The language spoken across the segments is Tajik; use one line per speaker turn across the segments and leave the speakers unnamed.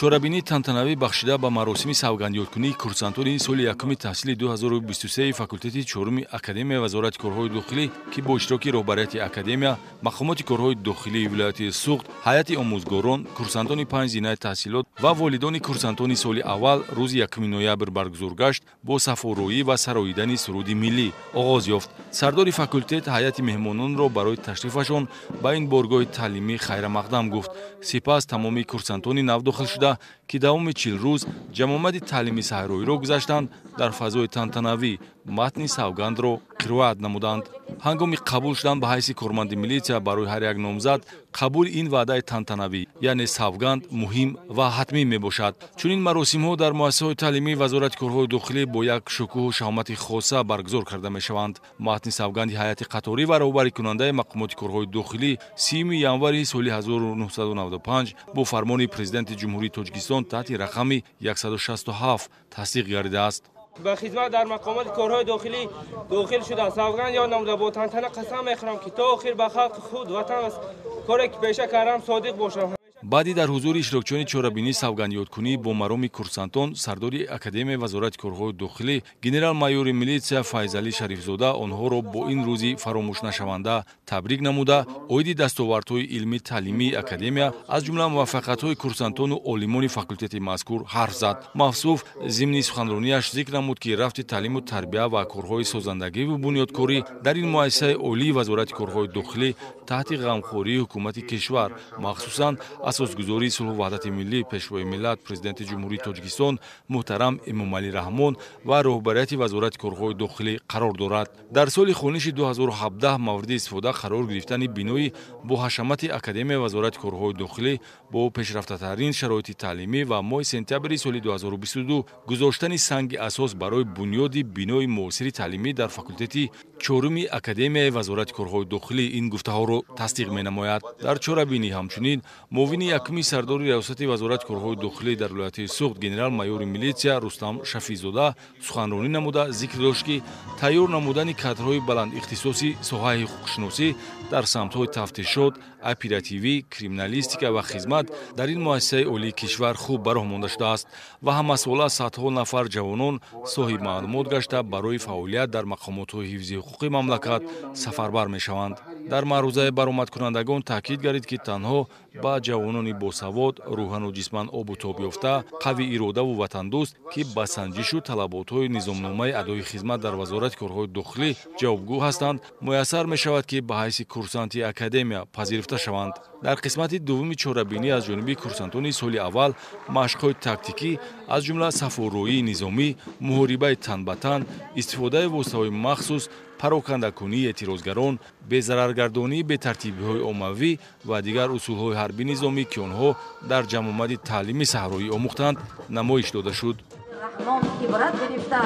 чорабинии тантанавӣ бахшида ба маросими савгандёткунии курсантони соли якуми таҳсили 2023 факултети чоруми Академияи Вазорати корҳои дохилӣ ки бо иштироки роҳбарияти академия, мақомоти корҳои дохилии вилояти Суғд, ҳайати омӯзгорон, курсантони 5 зинаи таҳсилот ва волидони курсантони соли аввал рӯзи 1 ноябр баргузор гашт бо сафороӣ ва сароидани суруди миллӣ оғоз ёфт. Сардори факултет ҳайати меҳмононро барои ташрифашон ба ин боргоҳи таълимӣ хайрамақдам гуфт. Сипас тамоми курсантони нав дохил шуда, ки давоми 40 рӯз ҷамомади таълими саҳроиро гузаштанд, дар фазои тантанавӣ матни савгандро қироат намуданд. ҳангоми қабул шудан ба ҳайси корманди милитсия барои ҳар як номзад, қабули ин ваъдаи тантанавӣ яъне савганд муҳим ва ҳатмӣ мебошад. Чунин маросимҳо дар муассисаҳои таълимии Вазорати корҳои дохилӣ бо як шукӯҳу шаҳмати хоса баргузор карда мешаванд. матни савганди ҳайати қаторӣ ва роҳбарикунандаи мақомоти корҳои дохилӣ 30 январи соли 1995 бо фармони президенти ҷумҳурии Тоҷикистон таҳти рақами 167 тасдиқ гардидааст.
به خدمت در مقامات کارهای داخلی داخل شده سوگند یاد نموده با تنتنه قسم میخورم که تا آخر به خلق خود وطن است کاری که پیشه کردم صادق باشم.
баъди дар ҳузури иштирокчиёни чорабинии савгандёткунӣ бо мароми курсантон, сардори Академияи Вазорати корҳои дохилӣ генерал-майёри милитсия Файзалӣ Шарифзода онҳоро бо ин рӯзи фаромӯшнашаванда табрик намуда, оиди дастовардҳои илмӣ таълимии академия, аз ҷумла муваффақиятҳои курсантону олимони факултети мазкур ҳарф зад. Мавсуф зимни суханронияш зикр намуд, ки рафти таълиму тарбия ва корҳои созандагиву бунёдкорӣ дар ин муассисаи олии Вазорати корҳои дохилӣ таҳти ғамхории ҳукумати кишвар, махсусан асосгузори сулҳу ваҳдати миллӣ, пешвои миллат, президенти ҷумҳурии Тоҷикистон муҳтарам Эмомалӣ Раҳмон ва роҳбарияти Вазорати корҳои дохилӣ қарор дорад. Дар соли хониши 2017 мавриди истифода қарор гирифтани бинои бо ҳашамати Академияи Вазорати корҳои дохилӣ бо пешрафтатарин шароити таълимӣ ва моҳи сентябри соли 2022 гузоштани санги асос барои бунёди бинои муосири таълимӣ дар факултети чоруми Академияи Вазорати корҳои дохилӣ ин гуфтаҳоро тасдиқ менамояд. дар чорабинӣ ҳамчунин муовини якуми сардори раёсати Вазорати корҳои дохилӣ дар вилояти Суғд генерал-майёри милитсия Рустам Шафизода суханронӣ намуда зикр дошт, ки тайёр намудани кадрҳои баландихтисоси соҳаи ҳуқуқшиносӣ дар самтҳои тафтишот, оперативӣ, криминалистика ва хизмат дар ин муассисаи олии кишвар хуб ба роҳ монда шудааст ва ҳамасола садҳо нафар ҷавонон соҳиб маълумот гашта барои фаъолият дар мақомотҳои ҳифзи ҳуқуқи мамлакат сафарбар мешаванд. дар маърузаи баромадкунандагон таъкид гардид, ки танҳо ба ҷавонони босавод, рӯҳану ҷисман обу тоб ёфта, қавӣ иродаvu ватандӯст, ки ба санҷишу талаботҳои низомномаи адои хизмат дар Вазорати корҳои дохилӣ ҷавобгӯ ҳастанд, муяссар мешавад, ки ба ҳайси курсанти академия пазирифта шаванд. дар қисмати дуввуми чорабинӣ аз ҷониби курсантони соли аввал машқҳои тактикӣ, аз ҷумла сафорроии низомӣ, муҳорибаи тан ба тан, истифодаи воситаҳои махсус, парокандакунии эътирозгарон, безараргардонии бетартибиҳои оммавӣ ва дигар усулҳои ҳарбӣ низомӣ, ки онҳо дар ҷамомади таълими саҳроӣ омӯхтанд, намоиш дода шуд.
раҳном ибрат гирифта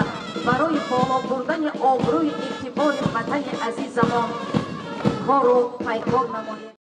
барои боло бурдани обрӯи иътибори ватани азизамон кору пайкор намоед.